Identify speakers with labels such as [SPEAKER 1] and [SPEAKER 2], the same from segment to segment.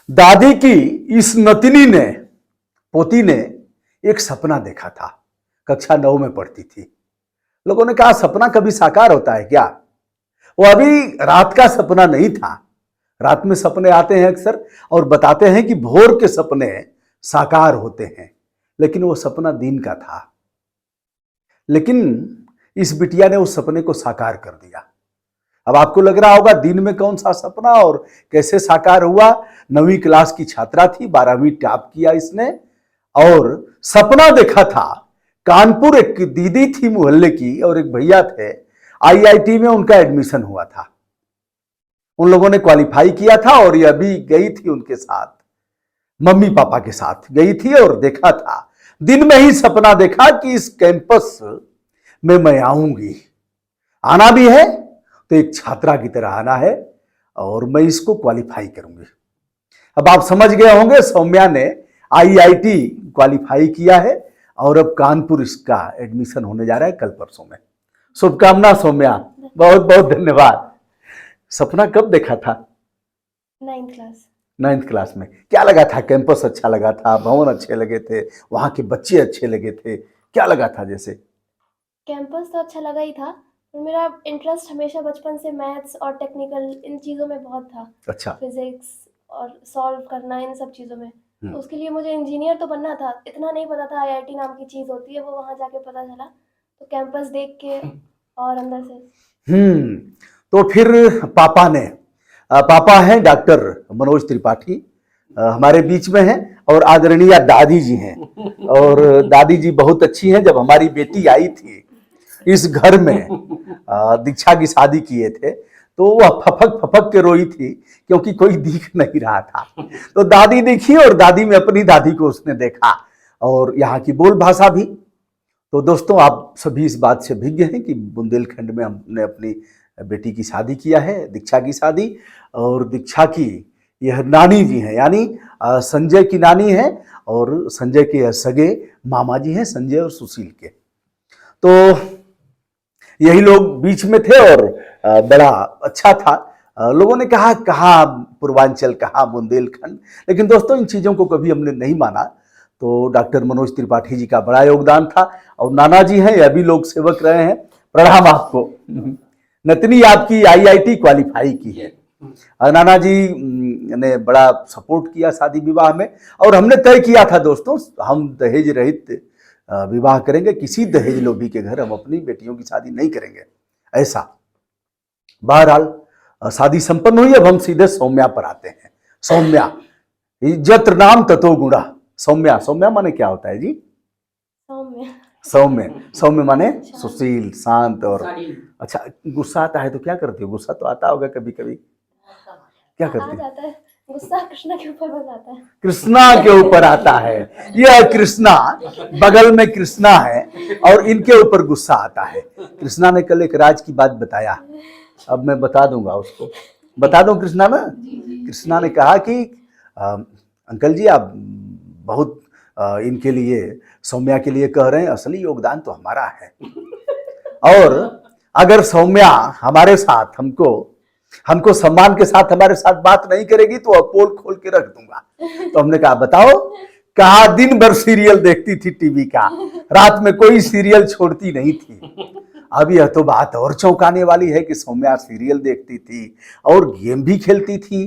[SPEAKER 1] दादी की इस नतिनी ने, पोती ने एक सपना देखा था। कक्षा 9 में पढ़ती थी। लोगों ने कहा सपना कभी साकार होता है क्या? वो अभी रात का सपना नहीं था। रात में सपने आते हैं अक्सर और बताते हैं कि भोर के सपने साकार होते हैं, लेकिन वो सपना दिन का था। लेकिन इस बिटिया ने उस सपने को साकार कर दिया। अब आपको लग रहा होगा दिन में कौन सा सपना और कैसे साकार हुआ। 9वीं क्लास की छात्रा थी, 12वीं टॉप किया इसने और सपना देखा था। कानपुर एक दीदी थी मोहल्ले की और एक भैया थे, आईआईटी में उनका एडमिशन हुआ था। उन लोगों ने क्वालिफाई किया था और ये अभी गई थी उनके साथ, मम्मी पापा के साथ गई थी और देखा था, दिन में ही सपना देखा कि इस कैंपस में मैं आऊंगी, आना भी है तो एक छात्रा की तरह आना है और मैं इसको क्वालिफाई करूंगी। अब आप समझ गए होंगे, सौम्या ने आईआईटी क्वालिफाई किया है और अब कानपुर इसका एडमिशन होने जा रहा है कल परसों में। शुभकामना सौम्या, बहुत बहुत धन्यवाद। सपना कब देखा था? 9th क्लास में। क्या लगा था? कैंपस अच्छा लगा था, भवन अच्छे लगे थे, वहां के बच्चे अच्छे लगे थे, क्या लगा था? जैसे
[SPEAKER 2] कैंपस तो अच्छा लगा ही था, पर मेरा इंटरेस्ट हमेशा बचपन से मैथ्स और टेक्निकल इन चीज़ों में बहुत था।
[SPEAKER 1] अच्छा।
[SPEAKER 2] फिजिक्स और सॉल्व करना इन सब चीज़ों में, तो उसके लिए मुझे इंजीनियर तो बनना था। इतना नहीं पता था आईआईटी नाम की चीज़ होती है, वो वहाँ जाके पता चला, तो कैंपस देख के और अंदर से।
[SPEAKER 1] तो फिर पापा हैं डॉक्टर मनोज त्रिपाठी, हमारे बीच में हैं और आदरणीय दादी जी हैं। और दादी जी बहुत अच्छी हैं। जब हमारी बेटी आई थी इस घर में, दीक्षा की शादी किए थे, तो वह फपक फपक के रोई थी क्योंकि कोई दिख नहीं रहा था। तो दादी देखी और दादी में अपनी दादी को उसने देखा और यहाँ की बोल भाषा भी। तो दोस्तों, आप सभी इस बात से विज्ञ हैं कि बुंदेलखंड में हमने अपनी बेटी की शादी किया है, दीक्षा की शादी। और दीक्षा की यह नानी जी हैं, यानी संजय की नानी है और संजय के सगे मामा जी हैं, संजय और सुशील के। तो यही लोग बीच में थे और बड़ा अच्छा था। लोगों ने कहा कहाँ पूर्वांचल, कहाँ बुंदेलखंड, लेकिन दोस्तों इन चीज़ों को कभी हमने नहीं माना। तो डॉक्टर मनोज त्रिपाठी जी का बड़ा योगदान था और नाना जी हैं, ये भी लोक सेवक रहे हैं। प्रणाम आपको। नतनी आपकी आईआईटी क्वालिफाई की है। नाना जी ने बड़ा सपोर्ट किया शादी विवाह में और हमने तय किया था दोस्तों, हम दहेज रहित विवाह करेंगे, किसी दहेज लोभी के घर हम अपनी बेटियों की शादी नहीं करेंगे, ऐसा। बहरहाल शादी संपन्न हुई। अब हम सीधे सौम्या पर आते हैं। सौम्या, इज्जत नाम ततो गुणा। सौम्या, सौम्या माने क्या होता है जी? सौम्य, सौम्य माने सुशील, शांत और अच्छा। गुस्सा आता है तो क्या करती हो? गुस्सा तो आता होगा कभी कभी, क्या करती हो?
[SPEAKER 2] गुस्सा कृष्णा के ऊपर बस आता है।
[SPEAKER 1] कृष्णा के ऊपर आता है। यह कृष्णा, बगल में कृष्णा है और इनके ऊपर गुस्सा आता है। कृष्णा ने कल एक राज की बात बताया, अब मैं बता दूंगा उसको। बता दूं कृष्णा ना? कृष्णा ने कहा कि अंकल जी आप बहुत इनके लिए, सौम्या के लिए कह रहे हैं, असली योगदान तो हमारा है। और अगर सौम्या हमारे साथ हमको सम्मान के साथ हमारे साथ बात नहीं करेगी तो पोल खोल के रख दूंगा। तो हमने कहा बताओ। कहा दिन भर सीरियल देखती थी टीवी का, रात में कोई सीरियल छोड़ती नहीं थी। अब यह तो बात और चौंकाने वाली है कि सौम्या सीरियल देखती थी और गेम भी खेलती थी।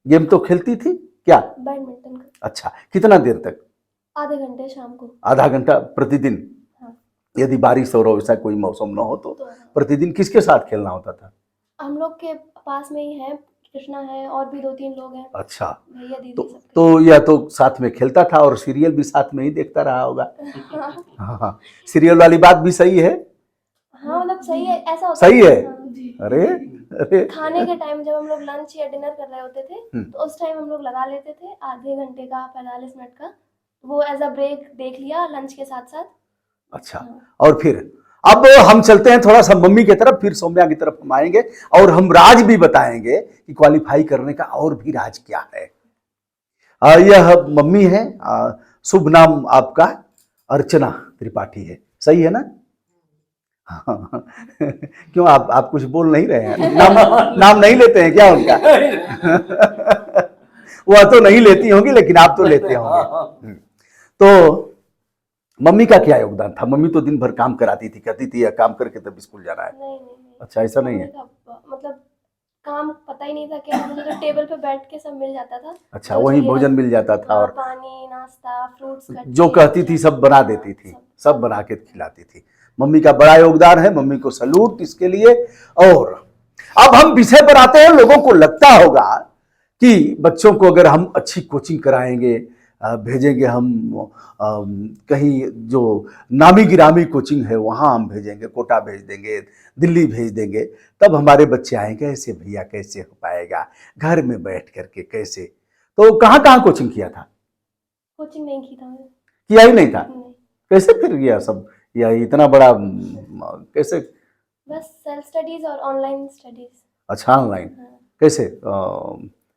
[SPEAKER 1] गेम तो खेलती थी क्या?
[SPEAKER 2] बैडमिंटन।
[SPEAKER 1] अच्छा, कितना देर तक?
[SPEAKER 2] आधे घंटे शाम को।
[SPEAKER 1] आधा घंटा प्रतिदिन?
[SPEAKER 2] हाँ।
[SPEAKER 1] यदि बारिश और ऐसा कोई मौसम न हो तो प्रतिदिन किसके साथ खेलना होता था?
[SPEAKER 2] हम लोग के पास में ही है, कृष्णा है और भी 2-3 लोग हैं।
[SPEAKER 1] अच्छा,
[SPEAKER 2] भैया दीदी
[SPEAKER 1] तो यह तो साथ में खेलता था और सीरियल भी साथ में ही देखता रहा होगा। हाँ, सीरियल वाली बात भी सही है।
[SPEAKER 2] हाँ, मतलब सही है, ऐसा होता
[SPEAKER 1] सही है।
[SPEAKER 2] हाँ।
[SPEAKER 1] अरे
[SPEAKER 2] खाने के टाइम जब हम लोग लंच या डिनर कर रहे होते थे तो उस टाइम हम लोग लगा लेते थे आधे घंटे का, 45 मिनट का, वो एज अ ब्रेक देख लिया लंच के साथ साथ।
[SPEAKER 1] अच्छा। हाँ। और फिर अब हम चलते हैं थोड़ा सा मम्मी की तरफ, फिर सौम्या की तरफ हम आएंगे और हम राज भी बताएंगे कि क्वालिफाई करने का और भी राज क्या है। यह मम्मी है, शुभ नाम आपका अर्चना त्रिपाठी है, सही है ना? क्यों आप कुछ बोल नहीं रहे हैं? नाम नहीं लेते हैं क्या उनका? वह तो नहीं लेती होंगी, लेकिन आप तो लेते होंगे। तो मम्मी का क्या योगदान था? मम्मी तो दिन भर काम कराती थी, कहती थी या काम करके तब स्कूल जाना है।
[SPEAKER 2] नहीं नहीं नहीं,
[SPEAKER 1] अच्छा, ऐसा नहीं है।
[SPEAKER 2] मम्मी का मतलब काम पता ही नहीं था क्या, मुझे तो टेबल पे बैठ के सब मिल जाता था।
[SPEAKER 1] अच्छा, वहीं भोजन मिल जाता था, और
[SPEAKER 2] पानी, नाश्ता, फ्रूट्स,
[SPEAKER 1] जो कहती थी सब बना देती थी, सब बना के खिलाती थी। मम्मी का बड़ा योगदान है, मम्मी को सैल्यूट इसके लिए। और अब हम विषय पर आते हैं। लोगों को लगता होगा कि बच्चों को अगर हम अच्छी कोचिंग कराएंगे, भेजेंगे हम कहीं जो नामी गिरामी कोचिंग है वहाँ हम भेजेंगे, कोटा भेज देंगे, दिल्ली भेज देंगे, तब हमारे बच्चे आएंगे। ऐसे भैया कैसे हो पाएगा, घर में बैठ करके कैसे? तो कहाँ कहाँ कोचिंग किया था?
[SPEAKER 2] कोचिंग नहीं की था मैंने।
[SPEAKER 1] किया ही नहीं था?
[SPEAKER 2] नहीं।
[SPEAKER 1] कैसे फिर गया सब, या इतना बड़ा कैसे?
[SPEAKER 2] बस सेल्फ स्टडीज और ऑनलाइन स्टडीज।
[SPEAKER 1] अच्छा, ऑनलाइन कैसे?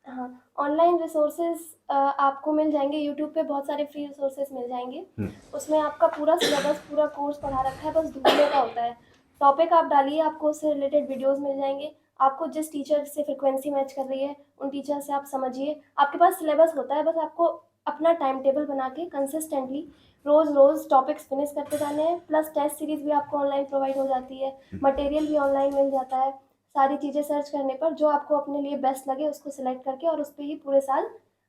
[SPEAKER 2] हाँ, ऑनलाइन रिसोर्सेज आपको मिल जाएंगे यूट्यूब पे, बहुत सारे फ्री रिसोर्सेज मिल जाएंगे। उसमें आपका पूरा सिलेबस, पूरा कोर्स पढ़ा रखा है, बस ढूंढने का होता है। टॉपिक आप डालिए, आपको उससे रिलेटेड वीडियोस मिल जाएंगे। आपको जिस टीचर से फ्रिक्वेंसी मैच कर रही है उन टीचर से आप समझिए। आपके पास सिलेबस होता है, बस आपको अपना टाइम टेबल बना के कंसिस्टेंटली रोज़ रोज़ टॉपिक्स फिनिश करते जाने हैं। प्लस टेस्ट सीरीज भी आपको ऑनलाइन प्रोवाइड हो जाती है, मटेरियल भी ऑनलाइन मिल जाता है। सारी चीज़ें सर्च करने पर जो आपको अपने लिए बेस्ट लगे उसको सिलेक्ट करके और उस पर ही पूरे साल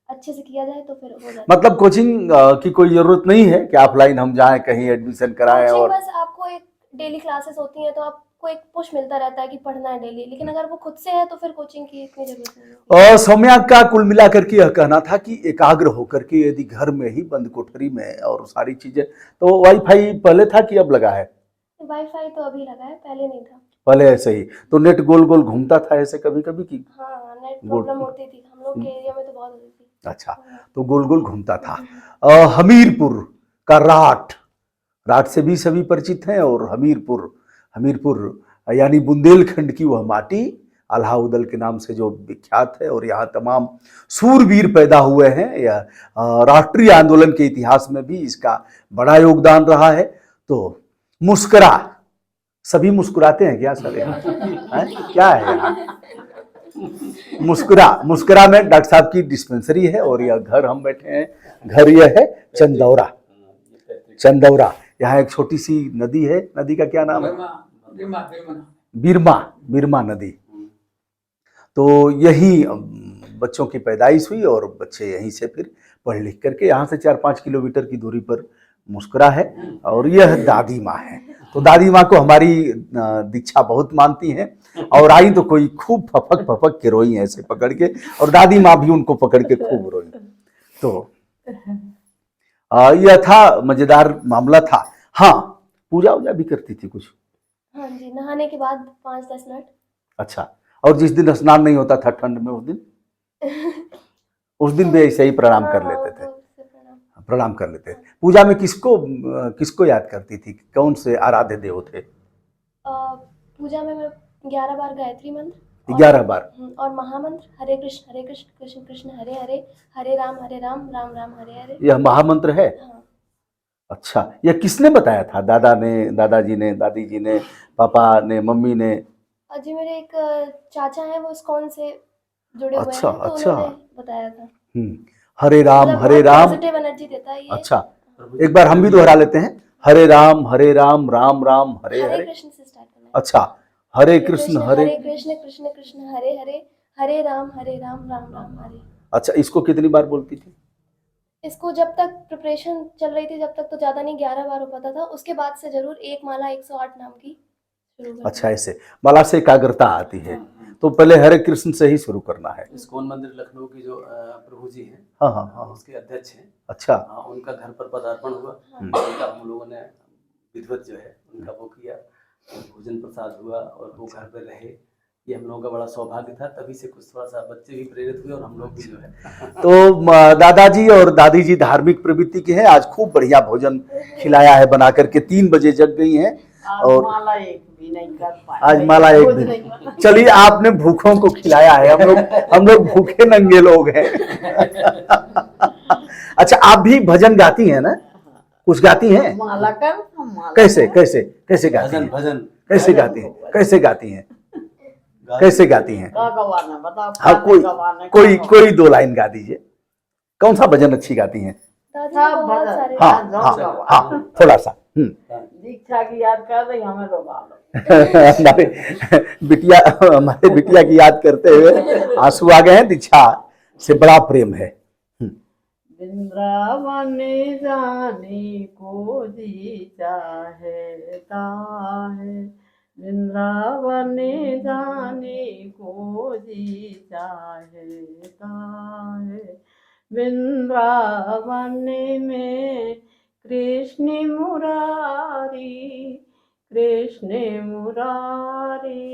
[SPEAKER 2] अच्छे से किया जाए तो फिर हो जाता है।
[SPEAKER 1] मतलब कोचिंग की कोई जरूरत नहीं है कि ऑफलाइन हम जाएं कहीं एडमिशन कराएं?
[SPEAKER 2] कोचिंग
[SPEAKER 1] और
[SPEAKER 2] बस आपको एक डेली क्लासेस होती हैं तो आपको एक पुश मिलता रहता है कि पढ़ना है डेली, लेकिन अगर वो खुद से है तो फिर कोचिंग की इतनी जरूरत नहीं है।
[SPEAKER 1] सौम्या का कुल मिलाकर के यह कहना था कि एकाग्र होकर के यदि घर में ही बंद कोठरी में और सारी चीजें, तो वाईफाई पहले था कि अब लगा है?
[SPEAKER 2] वाईफाई तो अभी लगा है, पहले नहीं था।
[SPEAKER 1] पहले ऐसे ही तो नेट गोल गोल घूमता था ऐसे कभी कभी की?
[SPEAKER 2] हाँ, नेट प्रॉब्लम होती थी हम लोग के एरिया में तो बहुत होती थी।
[SPEAKER 1] अच्छा, तो गोल गोल घूमता था। हमीरपुर का राठ, राठ से भी सभी परिचित हैं। और हमीरपुर, हमीरपुर यानी बुंदेलखंड की वह माटी अलाउद्दीन के नाम से जो विख्यात है, और यहाँ तमाम सूरवीर पैदा हुए हैं। यह राष्ट्रीय आंदोलन के इतिहास में भी इसका बड़ा योगदान रहा है। तो मुस्कुरा, सभी मुस्कुराते हैं क्या सर यहाँ? क्या है यहाँ? मुस्कुरा, मुस्कुरा में डॉक्टर साहब की डिस्पेंसरी है। और यह घर हम बैठे हैं, घर यह है चंदौरा, चंदौरा। यहाँ एक छोटी सी नदी है, नदी का क्या नाम है? बिरमा, बिरमा नदी। तो यही बच्चों की पैदाइश हुई और बच्चे यहीं से फिर पढ़ लिख करके, यहाँ से 4-5 किलोमीटर की दूरी पर मुस्कुरा है। और यह दादी माँ है। तो दादी माँ को हमारी दीक्षा बहुत मानती हैं, और आई तो कोई खूब फपक फपक के रोई ऐसे पकड़ के, और दादी माँ भी उनको पकड़ के खूब रोई। तो यह था, मजेदार मामला था। हाँ, पूजा वूजा भी करती थी कुछ?
[SPEAKER 2] हाँ जी, नहाने के बाद 5-10 मिनट।
[SPEAKER 1] अच्छा, और जिस दिन स्नान नहीं होता था ठंड में, उस दिन भी ऐसे ही प्रणाम कर लेते थे? प्रणाम कर लेते। पूजा में किसको याद करती थी? कौन से आराध्य देव थे?
[SPEAKER 2] पूजा में मैं 11 बार गायत्री मंत्र,
[SPEAKER 1] 11 बार,
[SPEAKER 2] और महामंत्र हरे कृष्ण कृष्ण कृष्ण हरे हरे, हरे राम राम राम हरे हरे।
[SPEAKER 1] यह महामंत्र है?
[SPEAKER 2] हाँ।
[SPEAKER 1] अच्छा, यह किसने बताया था? दादा ने, दादाजी ने, दादी जी ने, पापा ने, मम्मी ने?
[SPEAKER 2] जी, मेरे एक चाचा हैं, वो इस्कॉन से जुड़े हुए हैं, तो
[SPEAKER 1] अच्छा,
[SPEAKER 2] उन्होंने बताया था।
[SPEAKER 1] हरे राम हरे राम,
[SPEAKER 2] पॉजिटिव एनर्जी देता है ये।
[SPEAKER 1] अच्छा, एक बार हम भी दोहरा लेते हैं। हरे राम राम राम हरे हरे।
[SPEAKER 2] कृष्ण से स्टार्ट करना है।
[SPEAKER 1] अच्छा, हरे कृष्ण
[SPEAKER 2] कृष्ण कृष्ण कृष्ण हरे हरे, हरे राम राम राम हरे।
[SPEAKER 1] अच्छा, इसको कितनी बार बोलती थी?
[SPEAKER 2] इसको जब तक प्रिपरेशन चल रही थी जब तक तो ज्यादा नहीं, 11 बार हो पाता था। उसके बाद से जरूर एक माला 108 नाम की शुरू करना।
[SPEAKER 1] अच्छा, ऐसे माला से एकाग्रता आती है। तो पहले हरे कृष्ण से ही शुरू करना है।
[SPEAKER 3] इस्कॉन मंदिर लखनऊ की जो प्रभु जी हैं,
[SPEAKER 1] हाँ,
[SPEAKER 3] उसके अध्यक्ष हैं।
[SPEAKER 1] अच्छा,
[SPEAKER 3] उनका घर पर पदार्पण हुआ, उनका हम लोगों ने विधिवत जो है उनका वो किया, भोजन प्रसाद हुआ और वो घर पर रहे। ये हम लोगों का बड़ा सौभाग्य था। तभी से कुछ थोड़ा सा बच्चे भी प्रेरित हुए और हम लोग भी जो है।
[SPEAKER 1] तो दादाजी और दादी जी धार्मिक प्रवृत्ति के हैं। आज खूब बढ़िया भोजन खिलाया है बना करके, 3 बजे जग गई हैं। और
[SPEAKER 4] माला एक भी नहीं कर पाए।
[SPEAKER 1] आज माला एक भी, चलिए आपने भूखों को खिलाया है, हम लोग भूखे नंगे लोग हैं। अच्छा, आप भी भजन गाती हैं ना? कुछ गाती हैं?
[SPEAKER 4] माला कर, माला
[SPEAKER 1] कैसे कैसे कैसे गाती हैं?
[SPEAKER 3] भजन
[SPEAKER 1] कैसे गाती हैं? कैसे गाती हैं? कैसे गाती हैं?
[SPEAKER 4] का गवाना बताओ।
[SPEAKER 1] हाँ, कोई 2 लाइन गा दीजिए। कौन सा भजन अच्छी गाती हैं?
[SPEAKER 2] दादी
[SPEAKER 4] सब
[SPEAKER 2] तो बहुत
[SPEAKER 4] भजन।
[SPEAKER 2] सारे
[SPEAKER 1] हाँ
[SPEAKER 4] हाँ,
[SPEAKER 1] हाँ
[SPEAKER 4] जाओ,
[SPEAKER 1] हाँ, थोड़ा सा।
[SPEAKER 4] दीक्षा की याद कर रही हमें रोवा लो।
[SPEAKER 1] हमारे हमारे बिटिया की याद करते हुए आंसू आ गए हैं। दीक्षा से बड़ा प्रेम है।
[SPEAKER 4] वृंदावन जाने को जी चाहता है, वृंदावन जाने को जी चाहता है, वृंदावन में कृष्ण मुरारी, कृष्ण मुरारी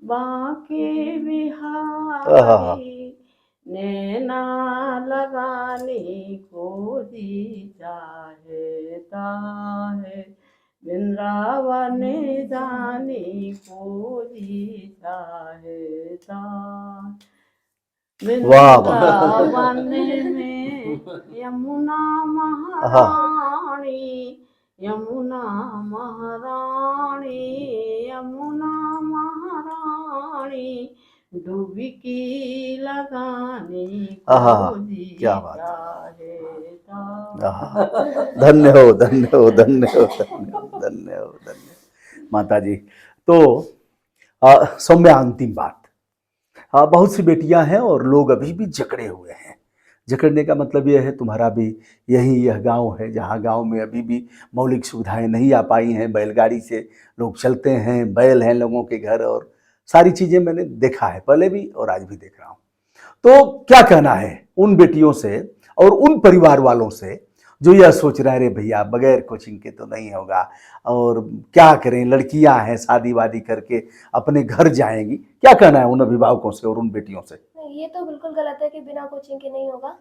[SPEAKER 4] बांके बिहारी, नैना लगाने को जी चाहता है, वृंदावन जाने को जी चाहता,
[SPEAKER 1] वाह वाह।
[SPEAKER 4] वृंदावन में यमुना महारानी, यमुना महारानी, यमुना महारानी डुबकी लगाने
[SPEAKER 1] आहा,
[SPEAKER 4] को जी
[SPEAKER 1] क्या बात।
[SPEAKER 4] चाहता।
[SPEAKER 1] आहा, धन्य हो, धन्य हो, धन्य हो, धन्य हो, धन्य हो, धन्य हो। माता जी तो सौम्या, अंतिम बात, बहुत सी बेटियां हैं और लोग अभी भी जकड़े हुए हैं। जकड़ने का मतलब यह है, तुम्हारा भी यही यह गांव है जहां गांव में अभी भी मौलिक सुविधाएं नहीं आ पाई हैं। बैलगाड़ी से लोग चलते हैं, बैल हैं लोगों के घर, और सारी चीज़ें मैंने देखा है पहले भी और आज भी देख रहा हूँ। तो क्या कहना है उन बेटियों से और उन परिवार वालों से जो यह सोच रहे हैं, अरे भैया बगैर कोचिंग के तो नहीं होगा, और क्या करें, लड़कियां हैं शादी वादी करके अपने घर जाएंगी। क्या कहना है उन अभिभावकों से और उन बेटियों से?
[SPEAKER 2] नहीं, ये तो बिल्कुल गलत है कि बिना कोचिंग के नहीं होगा,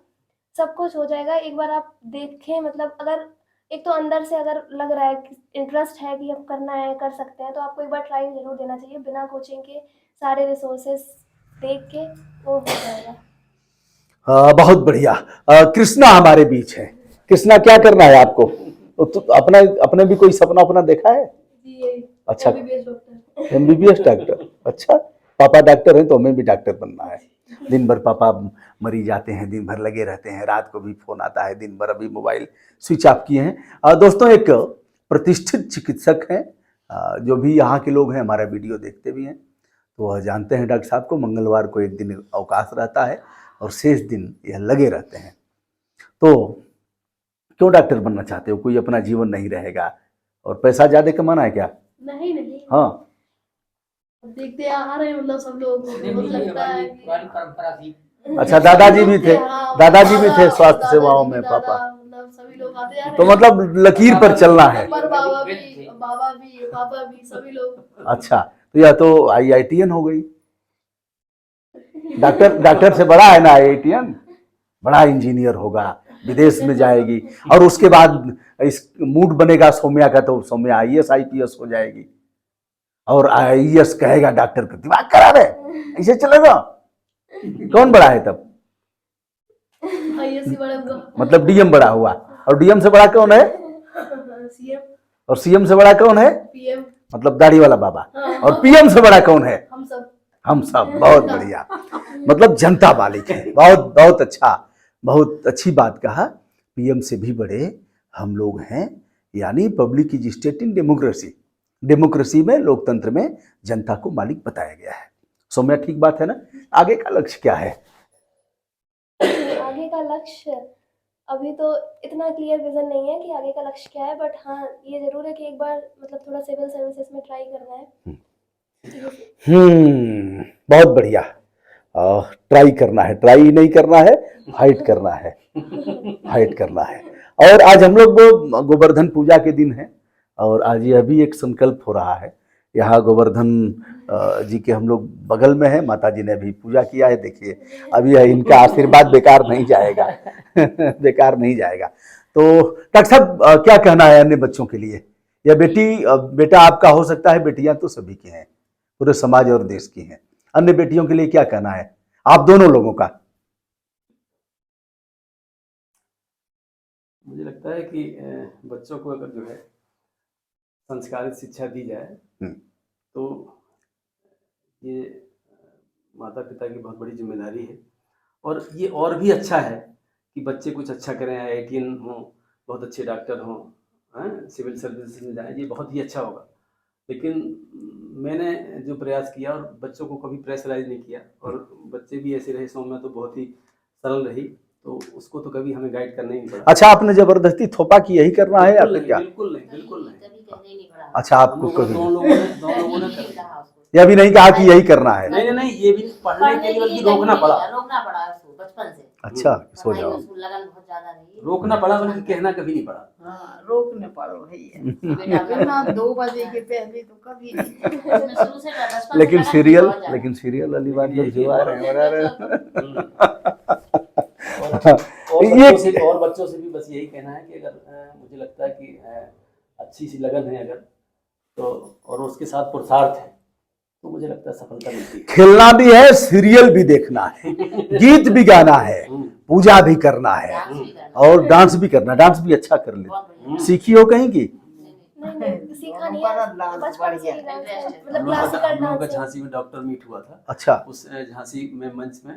[SPEAKER 2] सब कुछ हो जाएगा। एक बार आप देखें, मतलब अगर एक तो अंदर से अगर लग रहा है कि इंटरेस्ट है कि अब करना है, कर सकते हैं, तो आपको एक बार ट्राई जरूर देना चाहिए। बिना कोचिंग के सारे रिसोर्सेस देख के वो हो जाएगा।
[SPEAKER 1] बहुत बढ़िया। कृष्णा हमारे बीच है। कृष्णा, क्या करना है आपको? तो अपना अपने भी कोई सपना अपना देखा है? अच्छा, MBBS डॉक्टर। अच्छा, पापा डॉक्टर हैं तो हमें भी डॉक्टर बनना है। दिन भर पापा मरी जाते हैं, दिन भर लगे रहते हैं, रात को भी फोन आता है, दिन भर अभी मोबाइल स्विच ऑफ किए हैं। दोस्तों, एक प्रतिष्ठित चिकित्सक हैं, जो भी यहाँ के लोग हैं, हमारा वीडियो देखते भी हैं, तो वह जानते हैं डॉक्टर साहब को मंगलवार को एक दिन अवकाश रहता है और शेष दिन यह लगे रहते हैं। तो क्यों डॉक्टर बनना चाहते हो? कोई अपना जीवन नहीं रहेगा और पैसा ज्यादा कमाना है क्या?
[SPEAKER 2] नहीं नहीं,
[SPEAKER 1] हाँ,
[SPEAKER 2] देखते आ रहे हैं, मतलब सब लोग बहुत लगता है कि
[SPEAKER 1] अच्छा, दादाजी भी थे,
[SPEAKER 2] हाँ,
[SPEAKER 1] दादाजी भी थे स्वास्थ्य
[SPEAKER 2] दादाजी
[SPEAKER 1] सेवाओं
[SPEAKER 2] भी,
[SPEAKER 1] में,
[SPEAKER 2] दादा,
[SPEAKER 1] पापा।
[SPEAKER 2] मतलब सभी लोग आते जा रहे
[SPEAKER 1] तो
[SPEAKER 2] हैं।
[SPEAKER 1] मतलब लकीर पर चलना है।
[SPEAKER 2] पर बाबा भी, पापा भी, सभी लोग।
[SPEAKER 1] अच्छा, तो यह तो IITN हो गई। डॉक्टर से बड़ा है ना IITN, बड़ा इंजीनियर होगा, विदेश में जाएगी, और उसके बाद इस मूड बनेगा सौम्या का, तो सौम्या IAS IPS हो जाएगी, और IAS कहेगा डॉक्टर को दिमाग खराब है, ऐसे चलेगा? कौन बड़ा है तब?
[SPEAKER 2] IAS बड़ा हुआ,
[SPEAKER 1] मतलब DM बड़ा हुआ, और DM से बड़ा कौन है?
[SPEAKER 2] CM,
[SPEAKER 1] और CM से बड़ा कौन है?
[SPEAKER 2] PM,
[SPEAKER 1] मतलब दाढ़ी वाला बाबा। और PM से बड़ा कौन है?
[SPEAKER 2] हम सब।
[SPEAKER 1] हम सब। बहुत बढ़िया, मतलब जनता मालिक है। बहुत बहुत अच्छा, बहुत अच्छी बात कहा। PM से भी बड़े हम लोग हैं, यानी public is state in democracy. Democracy में, लोकतंत्र में जनता को मालिक बताया गया है। सौम्या, ठीक बात है ना? आगे का लक्ष्य क्या है?
[SPEAKER 2] आगे का लक्ष्य अभी तो इतना क्लियर विजन नहीं है कि आगे का लक्ष्य क्या है, बट हाँ ये जरूर है कि एक बार मतलब थोड़ा सिविल सर्विसेज में ट्राई करना है।
[SPEAKER 1] बहुत बढ़िया। ट्राई करना है, ट्राई नहीं करना है, फाइट करना है, फाइट करना है। और आज हम लोग गोवर्धन पूजा के दिन है, और आज यह भी एक संकल्प हो रहा है। यहाँ गोवर्धन जी के हम लोग बगल में हैं, माता जी ने भी पूजा किया है। देखिए, अब यह इनका आशीर्वाद बेकार नहीं जाएगा। बेकार नहीं जाएगा। तो डॉक्टर साहब, क्या कहना है अन्य बच्चों के लिए? यह बेटा आपका हो सकता है, बेटियां तो सभी की हैं, पूरे समाज और देश की हैं। अन्य बेटियों के लिए क्या कहना है आप दोनों लोगों का?
[SPEAKER 3] मुझे लगता है कि बच्चों को अगर जो है संस्कारित शिक्षा दी जाए तो ये माता पिता की बहुत बड़ी जिम्मेदारी है। और ये और भी अच्छा है कि बच्चे कुछ अच्छा करें, IITian हों, बहुत अच्छे डॉक्टर हों, सिविल सर्विसेज में जाएं, ये बहुत ही अच्छा होगा। लेकिन मैंने जो प्रयास किया और बच्चों को कभी प्रेशराइज नहीं किया, और बच्चे भी ऐसे रहे, सौम्या तो बहुत ही सरल रही, तो उसको तो कभी हमें गाइड करना ही नहीं पड़ा।
[SPEAKER 1] अच्छा, आपने जबरदस्ती थोपा कि यही करना है या फिर क्या?
[SPEAKER 3] बिल्कुल नहीं, बिल्कुल नहीं।
[SPEAKER 1] अच्छा, आपको कभी
[SPEAKER 3] दोनों लोगों ने
[SPEAKER 1] यह भी नहीं कहा कि यही करना है?
[SPEAKER 3] नहीं, ये भी पढ़ने के लिए बल्कि रोकना पड़ा
[SPEAKER 5] उसको बचपन से।
[SPEAKER 1] अच्छा, सो जाओ।
[SPEAKER 5] उसको लगन बहुत ज्यादा रही।
[SPEAKER 3] रोकना पड़ा, बल्कि कहना कभी नहीं पड़ा।
[SPEAKER 4] हाँ, रोकने पड़ो भैया बिना 2 बजे के पहले तो कभी नहीं।
[SPEAKER 5] उसमें शुरू से बचपन से
[SPEAKER 1] लेकिन
[SPEAKER 5] लगन
[SPEAKER 1] सीरियल
[SPEAKER 5] बहुत ज्यादा।
[SPEAKER 1] लेकिन सीरियल वाली बात जब जो आ रहे हैं बना रहे
[SPEAKER 3] और बच्चों से भी बस यही कहना है कि अगर मुझे लगता है कि अच्छी सी लगन है अगर, तो और उसके साथ पुरुषार्थ है, तो मुझे लगता है सफलता मिलती है।
[SPEAKER 1] खेलना भी है, सीरियल भी देखना है, गीत भी गाना है, पूजा भी करना है,
[SPEAKER 5] डांस भी करना।
[SPEAKER 1] और डांस भी करना। डांस भी अच्छा कर
[SPEAKER 5] बहुत
[SPEAKER 1] ले।
[SPEAKER 5] बढ़िया।
[SPEAKER 1] सीखी हो कहीं की?
[SPEAKER 2] नहीं सीखा नहीं
[SPEAKER 4] बड़ा
[SPEAKER 2] है,
[SPEAKER 4] डांस
[SPEAKER 2] बचपन से ही
[SPEAKER 4] बढ़िया।
[SPEAKER 2] डांस है,
[SPEAKER 5] हम
[SPEAKER 2] मतलब
[SPEAKER 3] हम लोग
[SPEAKER 2] क्लासिकल
[SPEAKER 3] का
[SPEAKER 2] डांस है।
[SPEAKER 3] झांसी में डॉक्टर मीट हुआ था।
[SPEAKER 1] अच्छा
[SPEAKER 3] उस झांसी में मंच में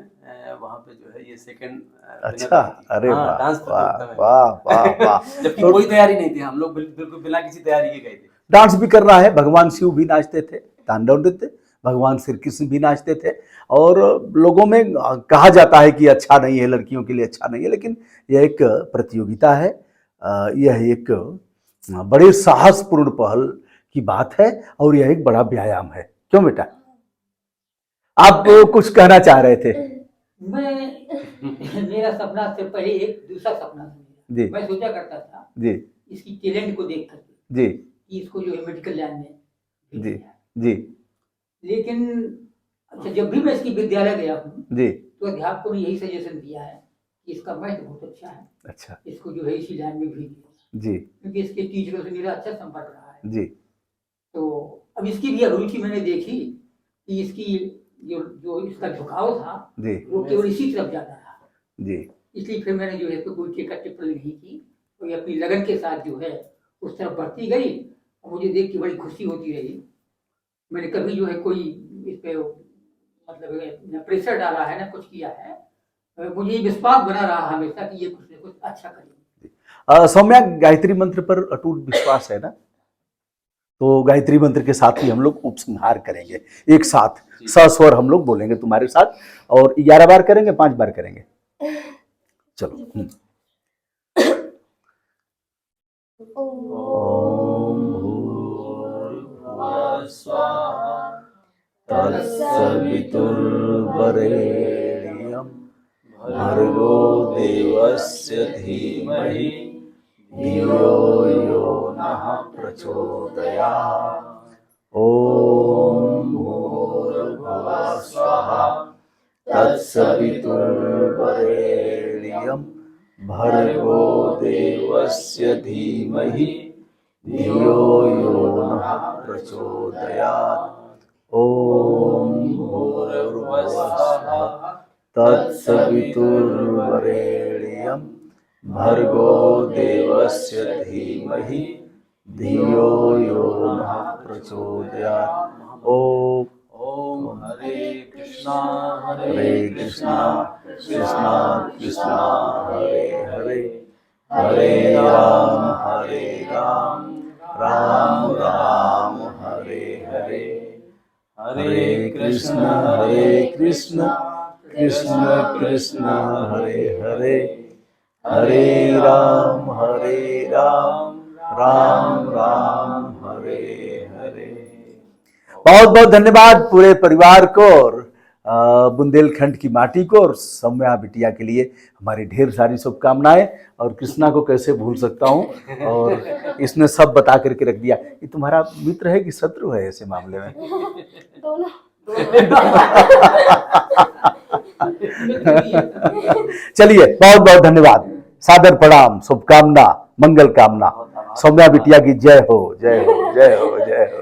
[SPEAKER 3] वहाँ पे जो है ये सेकंड
[SPEAKER 1] अच्छा, अरे वाह
[SPEAKER 3] डांस
[SPEAKER 1] वाह वाह वाह वाह।
[SPEAKER 3] जबकि कोई तैयारी नहीं थी, हम लोग बिल्कुल बिना किसी तैयारी के गए थे।
[SPEAKER 1] डांस भी करना है। भगवान शिव भी नाचते थे, तांडव नृत्य, भगवान श्री कृष्ण भी नाचते थे। और लोगों में कहा जाता है कि अच्छा नहीं है, लड़कियों के लिए अच्छा नहीं है, लेकिन यह एक प्रतियोगिता है, यह एक बड़े साहसपूर्ण पहल की बात है, और यह एक बड़ा व्यायाम है। क्यों बेटा, आप कुछ कहना चाह रहे थे?
[SPEAKER 6] मेरा सपना से पहले एक दूसरा सपना था
[SPEAKER 1] जी।
[SPEAKER 6] मेरा। मैं सोचा करता था
[SPEAKER 1] जी
[SPEAKER 6] इसकी टैलेंट को देख करके
[SPEAKER 1] जी
[SPEAKER 6] कि इसको जो है मेडिकल लाइन में भेजा
[SPEAKER 1] जी
[SPEAKER 6] जाए।
[SPEAKER 1] जी
[SPEAKER 6] लेकिन अच्छा, जब भी मैं इसकी विद्यालय गया हूँ
[SPEAKER 1] जी।
[SPEAKER 6] तो अध्यापकों ने यही सजेशन दिया है कि इसका मैथ बहुत अच्छा है,
[SPEAKER 1] अच्छा
[SPEAKER 6] इसको जो है इसी लाइन में भेजिए,
[SPEAKER 1] जी
[SPEAKER 6] क्योंकि इसके टीचरों से मेरा अच्छा संपर्क रहा है।
[SPEAKER 1] जी
[SPEAKER 6] तो अब इसकी भी अभिरुचि मैंने देखी कि इसकी जो इसका झुकाव था
[SPEAKER 1] जी
[SPEAKER 6] वो केवल इसी तरफ जाता रहा।
[SPEAKER 1] जी
[SPEAKER 6] इसलिए फिर मैंने जो है तो कोई टिकट टिप्पणी नहीं की, और ये अपनी लगन के साथ जो है उस तरफ बढ़ती गई, और मुझे देख के बड़ी खुशी होती रही। मैंने कभी जो है कोई इस पे मतलब न प्रेशर डाला है ना कुछ किया है। मुझे ये विश्वास बना रहा हमेशा कि ये कुछ न कुछ अच्छा करेंगे।
[SPEAKER 1] सौम्या, गायत्री मंत्र पर अटूट विश्वास है ना? तो गायत्री मंत्र के साथ ही हम लोग उपसंहार करेंगे, एक साथ सस्वर हम लोग बोलेंगे तुम्हारे साथ, और 11 बार करेंगे, 5 बार करेंगे? चलो। ओम भूर्भुवः स्वः तत्सवितुर्वरेण्यं भर्गो देवस्य धीमहि धियो यो नः प्रचोदयात्। ओम भूर्भुवः स्वः तत्सवितुर्वरेण्यं भर्गो देवस्य धीमहि धियो यो नः प्रचोदयात्। ओम भूर्भुवः स्वः तत्सवितुर्वरेण्यं भर्गो देवस्य धीमहि धियो यो नः प्रचोदयात्। ओम
[SPEAKER 3] हरे कृष्णा
[SPEAKER 1] हरे कृष्णा कृष्णा कृष्णा हरे हरे, हरे राम राम राम हरे हरे, हरे कृष्ण कृष्ण कृष्ण हरे हरे, हरे राम राम राम हरे हरे। बहुत बहुत धन्यवाद पूरे परिवार को, और बुंदेलखंड की माटी को, और सौम्या बिटिया के लिए हमारी ढेर सारी शुभकामनाएं। और कृष्णा को कैसे भूल सकता हूं, और इसने सब बता करके रख दिया। ये तुम्हारा मित्र है कि शत्रु है ऐसे मामले में?
[SPEAKER 2] दोनों।
[SPEAKER 1] चलिए, बहुत बहुत धन्यवाद, सादर प्रणाम, शुभकामना, मंगल कामना। सौम्या बिटिया की जय हो, जय हो, जय हो, जय हो।